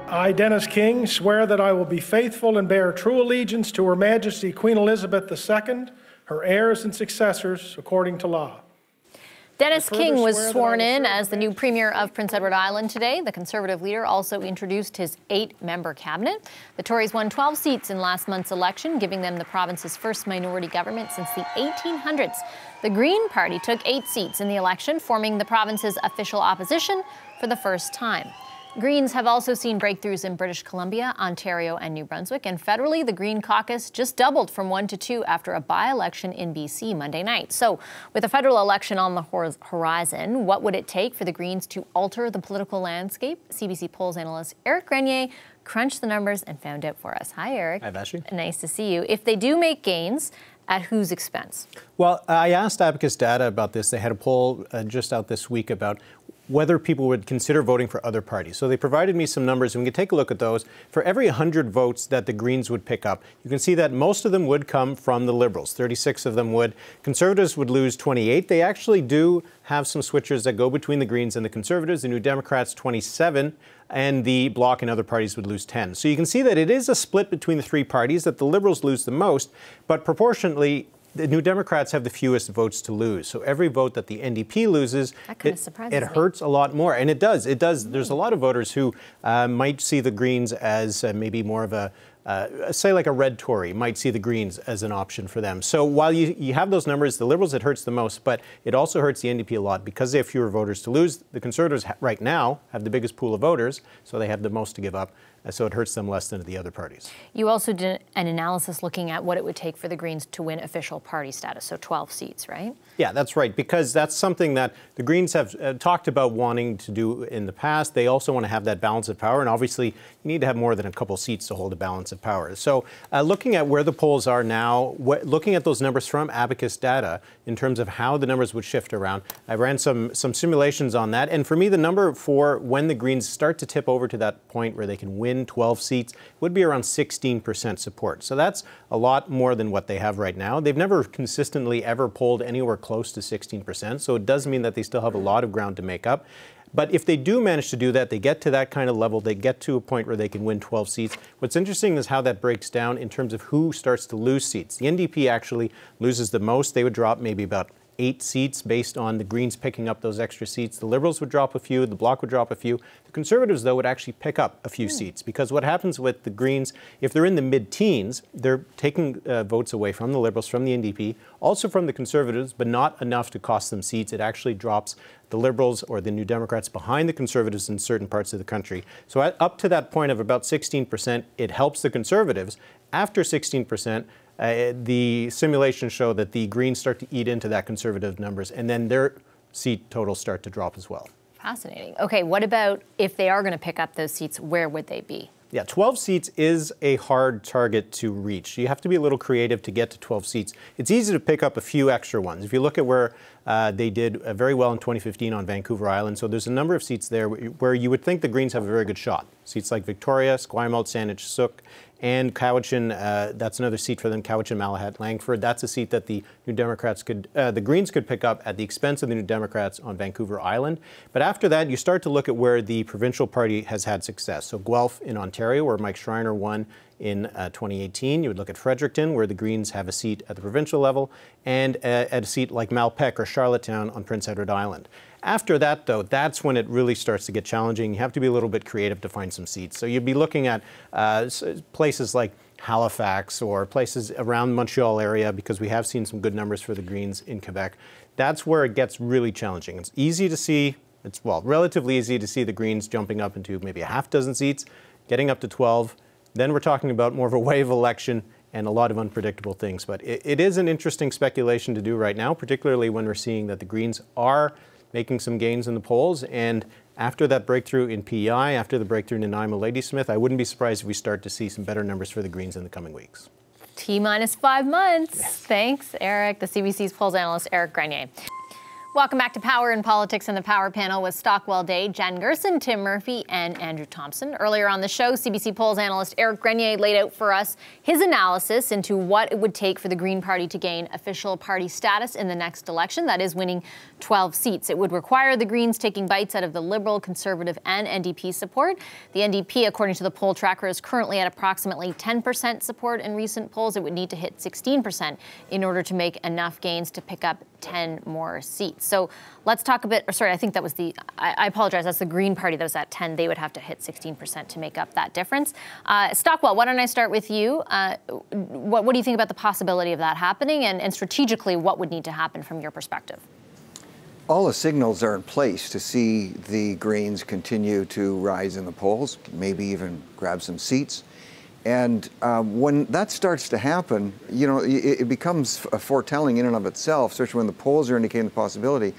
I, Dennis King, swear that I will be faithful and bear true allegiance to Her Majesty Queen Elizabeth II, her heirs and successors, according to law. Dennis King was sworn in as the new Premier of Prince Edward Island today. The Conservative leader also introduced his 8-member cabinet. The Tories won 12 seats in last month's election, giving them the province's first minority government since the 1800s. The Green Party took 8 seats in the election, forming the province's official opposition for the first time. Greens have also seen breakthroughs in British Columbia, Ontario, and New Brunswick. And federally, the Green caucus just doubled from 1 to 2 after a by-election in BC Monday night. So with a federal election on the horizon, what would it take for the Greens to alter the political landscape? CBC Polls analyst Eric Grenier crunched the numbers and found out for us. Hi, Eric. Hi, Vashi. Nice to see you. If they do make gains, at whose expense? Well, I asked Abacus Data about this. They had a poll just out this week about whether people would consider voting for other parties. So they provided me some numbers, and we can take a look at those. For every 100 votes that the Greens would pick up, you can see that most of them would come from the Liberals. 36 of them would. Conservatives would lose 28. They actually do have some switchers that go between the Greens and the Conservatives. The New Democrats, 27. And the Bloc and other parties would lose 10. So you can see that it is a split between the three parties, that the Liberals lose the most, but proportionately, the New Democrats have the fewest votes to lose. So every vote that the NDP loses, it hurts a lot more. And it does. It does. There's a lot of voters who might see the Greens as maybe more of a, say like a red Tory, might see the Greens as an option for them. So while you have those numbers, the Liberals, it hurts the most, but it also hurts the NDP a lot because they have fewer voters to lose. The Conservatives right now have the biggest pool of voters, so they have the most to give up. So it hurts them less than the other parties. You also did an analysis looking at what it would take for the Greens to win official party status, so 12 seats, right? Yeah, that's right, because that's something that the Greens have talked about wanting to do in the past. They also want to have that balance of power, and obviously you need to have more than a couple seats to hold a balance of power. So looking at where the polls are now, looking at those numbers from Abacus Data in terms of how the numbers would shift around, I ran some simulations on that, and for me the number for when the Greens start to tip over to that point where they can win 12 seats would be around 16% support. So that's a lot more than what they have right now. They've never consistently ever polled anywhere close to 16%, so it does mean that they still have a lot of ground to make up. But if they do manage to do that, they get to that kind of level, they get to a point where they can win 12 seats. What's interesting is how that breaks down in terms of who starts to lose seats. The NDP actually loses the most. They would drop maybe about 8 seats based on the Greens picking up those extra seats. The Liberals would drop a few, the Bloc would drop a few. The Conservatives, though, would actually pick up a few seats because what happens with the Greens, if they're in the mid-teens, they're taking votes away from the Liberals, from the NDP, also from the Conservatives, but not enough to cost them seats. It actually drops the Liberals or the New Democrats behind the Conservatives in certain parts of the country. So up to that point of about 16%, it helps the Conservatives. After 16%, the simulations show that the Greens start to eat into that Conservative numbers, and then their seat totals start to drop as well. Fascinating. Okay, what about if they are going to pick up those seats, where would they be? Yeah, 12 seats is a hard target to reach. You have to be a little creative to get to 12 seats. It's easy to pick up a few extra ones. If you look at where they did very well in 2015 on Vancouver Island, so there's a number of seats there where you would think the Greens have a very good shot. Seats like Victoria, Esquimalt, Saanich, Sooke, and Cowichan, that's another seat for them, Cowichan, Malahat, Langford. That's a seat that the New Democrats the Greens could pick up at the expense of the New Democrats on Vancouver Island. But after that, you start to look at where the provincial party has had success. So Guelph in Ontario, where Mike Schreiner won in 2018. You would look at Fredericton, where the Greens have a seat at the provincial level, and at a seat like Malpeque or Charlottetown on Prince Edward Island. After that, though, that's when it really starts to get challenging. You have to be a little bit creative to find some seats. So you'd be looking at places like Halifax or places around Montreal area, because we have seen some good numbers for the Greens in Quebec. That's where it gets really challenging. It's easy to see, relatively easy to see the Greens jumping up into maybe a half dozen seats, getting up to 12. Then we're talking about more of a wave election and a lot of unpredictable things. But it is an interesting speculation to do right now, particularly when we're seeing that the Greens are making some gains in the polls. And after that breakthrough in PEI, after the breakthrough in Nanaimo-Ladysmith, I wouldn't be surprised if we start to see some better numbers for the Greens in the coming weeks. T-minus 5 months. Yes. Thanks, Eric. The CBC's polls analyst, Eric Grenier. Welcome back to Power and Politics and the Power Panel with Stockwell Day, Jen Gerson, Tim Murphy, and Andrew Thompson. Earlier on the show, CBC Polls analyst Eric Grenier laid out for us his analysis into what it would take for the Green Party to gain official party status in the next election, that is winning 12 seats. It would require the Greens taking bites out of the Liberal, Conservative, and NDP support. The NDP, according to the poll tracker, is currently at approximately 10% support in recent polls. It would need to hit 16% in order to make enough gains to pick up 10 more seats. So let's talk a bit, or sorry, I think that was I apologize, that's the Green Party that was at 10. They would have to hit 16% to make up that difference. Stockwell, why don't I start with you? What do you think about the possibility of that happening, and strategically, what would need to happen from your perspective? All the signals are in place to see the Greens continue to rise in the polls, maybe even grab some seats. And when that starts to happen, you know, it becomes a foretelling in and of itself, especially when the polls are indicating the possibility.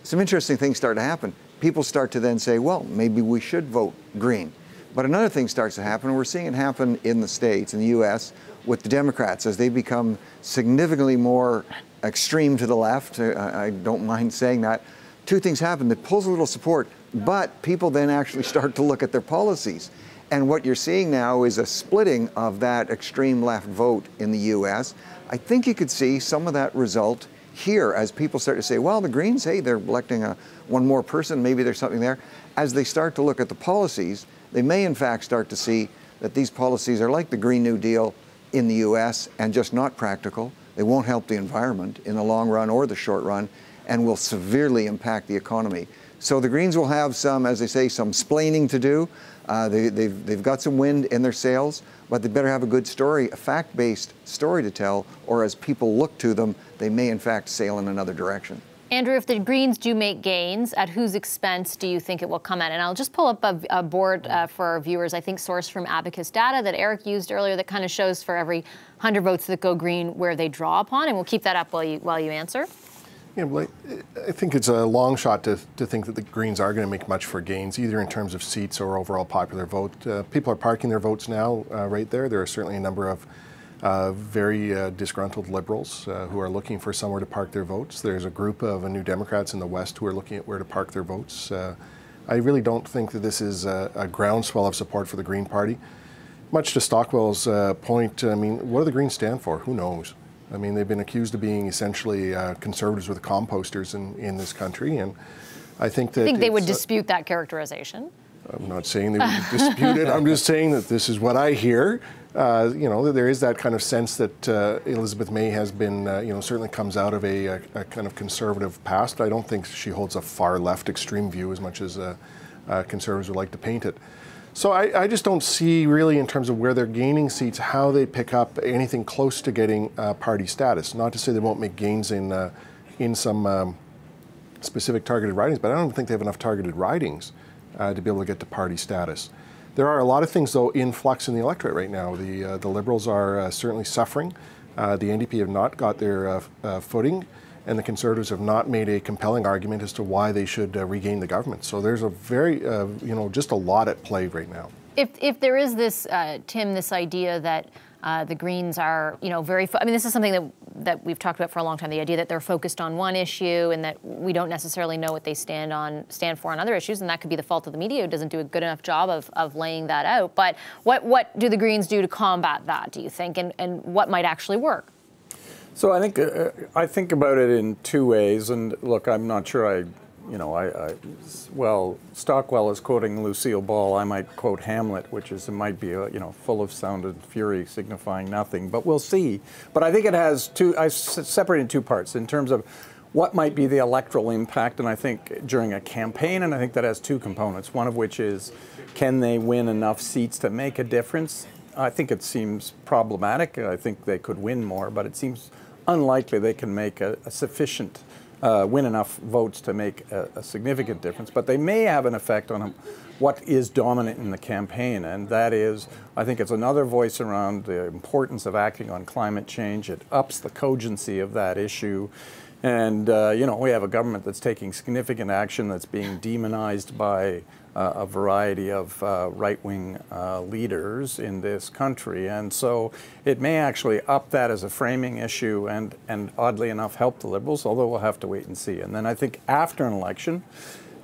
Some interesting things start to happen. People start to then say, well, maybe we should vote Green. But another thing starts to happen, and we're seeing it happen in the States, in the U.S., with the Democrats as they become significantly more extreme to the left. I don't mind saying that. Two things happen. It pulls a little support, but people then actually start to look at their policies. And what you're seeing now is a splitting of that extreme left vote in the U.S. I think you could see some of that result here as people start to say, well, the Greens, hey, they're electing one more person, maybe there's something there. As they start to look at the policies, they may in fact start to see that these policies are like the Green New Deal in the U.S. and just not practical. They won't help the environment in the long run or the short run, and will severely impact the economy. So the Greens will have some, as they say, some splaining to do. They've got some wind in their sails, but they better have a good story, a fact-based story to tell, or as people look to them, they may in fact sail in another direction. Andrew, if the Greens do make gains, at whose expense do you think it will come at? And I'll just pull up a board for our viewers, I think sourced from Abacus data that Eric used earlier, that kind of shows for every 100 votes that go Green where they draw upon, and we'll keep that up while you answer. Yeah, well, I think it's a long shot to think that the Greens are going to make much for gains, either in terms of seats or overall popular vote. People are parking their votes now right there. There are certainly a number of very disgruntled Liberals who are looking for somewhere to park their votes. There's a group of New Democrats in the West who are looking at where to park their votes. I really don't think that this is a groundswell of support for the Green Party. Much to Stockwell's point, I mean, what do the Greens stand for? Who knows? I mean, they've been accused of being essentially conservatives with composters in this country, and I think that... I think they would dispute that characterization. I'm not saying they would dispute it. I'm just saying that this is what I hear. You know, there is that kind of sense that Elizabeth May has been, you know, certainly comes out of a kind of conservative past. I don't think she holds a far left extreme view as much as conservatives would like to paint it. So I just don't see really in terms of where they're gaining seats, how they pick up anything close to getting party status. Not to say they won't make gains in some specific targeted ridings, but I don't think they have enough targeted ridings to be able to get to party status. There are a lot of things, though, in flux in the electorate right now. The Liberals are certainly suffering. The NDP have not got their footing, and the Conservatives have not made a compelling argument as to why they should regain the government. So there's a very, you know, just a lot at play right now. If there is this, Tim, this idea that the Greens are, you know, I mean, this is something that we've talked about for a long time, the idea that they're focused on one issue and that we don't necessarily know what they stand for on other issues, and that could be the fault of the media, who doesn't do a good enough job of laying that out. But what do the Greens do to combat that, do you think, and what might actually work? So I think about it in two ways, and look, I'm not sure well, Stockwell is quoting Lucille Ball. I might quote Hamlet, which is, it might be, full of sound and fury, signifying nothing, but we'll see. But I think it has I separate in two parts in terms of what might be the electoral impact, and I think during a campaign, and I think that has two components, one of which is, can they win enough seats to make a difference? I think it seems problematic. I think they could win more, but it seems unlikely they can make a sufficient, win enough votes to make a significant difference. But they may have an effect on what is dominant in the campaign, and that is, I think it's another voice around the importance of acting on climate change. It ups the cogency of that issue. And, we have a government that's taking significant action that's being demonized by a variety of right-wing leaders in this country. And so it may actually up that as a framing issue and oddly enough help the Liberals, although we'll have to wait and see. And then I think after an election,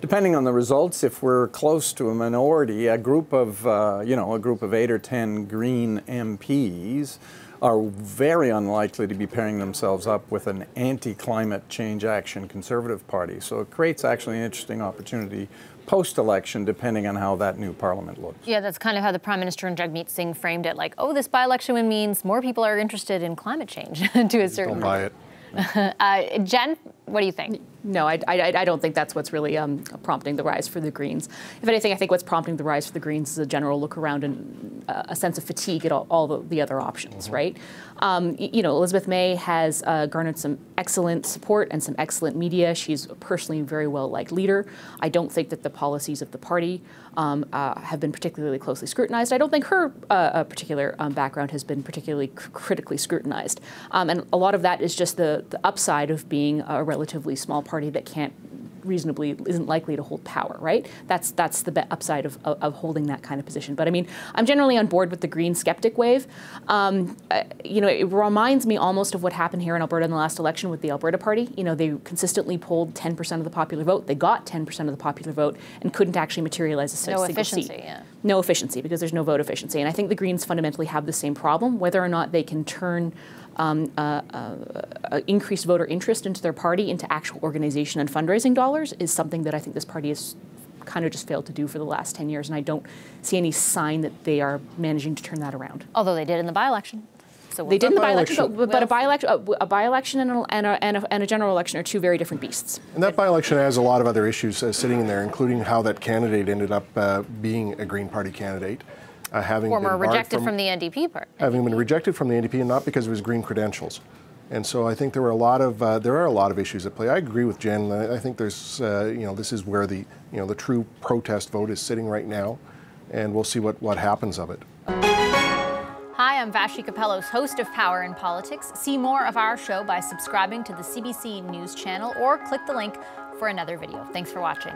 depending on the results, if we're close to a minority, a group of 8 or 10 Green MPs are very unlikely to be pairing themselves up with an anti-climate change action Conservative Party. So it creates actually an interesting opportunity post-election, depending on how that new parliament looks. Yeah, that's kind of how the Prime Minister and Jagmeet Singh framed it, like, oh, this by-election win means more people are interested in climate change to a certain Don't buy it. Jen, what do you think? No, I don't think that's what's really prompting the rise for the Greens. If anything, I think what's prompting the rise for the Greens is a general look around and a sense of fatigue at all the other options, right? Elizabeth May has garnered some excellent support and some excellent media. She's personally a very well-liked leader. I don't think that the policies of the party have been particularly closely scrutinized. I don't think her particular background has been particularly critically scrutinized. And a lot of that is just the upside of being a relatively small party that isn't likely to hold power, right? That's the upside of holding that kind of position. But I mean, I'm generally on board with the Green skeptic wave. It reminds me almost of what happened here in Alberta in the last election with the Alberta Party. They consistently polled 10% of the popular vote. They got 10% of the popular vote and couldn't actually materialize a single seat. Yeah. No efficiency, because there's no vote efficiency. And I think the Greens fundamentally have the same problem. Whether or not they can turn increased voter interest into their party into actual organization and fundraising dollars is something that I think this party has kind of just failed to do for the last 10 years, and I don't see any sign that they are managing to turn that around. Although they did in the by-election. So they did in the by-election, but a by-election and a general election are two very different beasts. And that by-election has a lot of other issues sitting in there, including how that candidate ended up being a Green Party candidate. Having Former been rejected from the NDP part. Having been rejected from the NDP, and not because of his Green credentials. And so I think there are a lot of issues at play. I agree with Jen. I think there's this is where the true protest vote is sitting right now, and we'll see what happens of it. Hi, I'm Vashi Capellos, host of Power in Politics. See more of our show by subscribing to the CBC News channel or click the link for another video. Thanks for watching.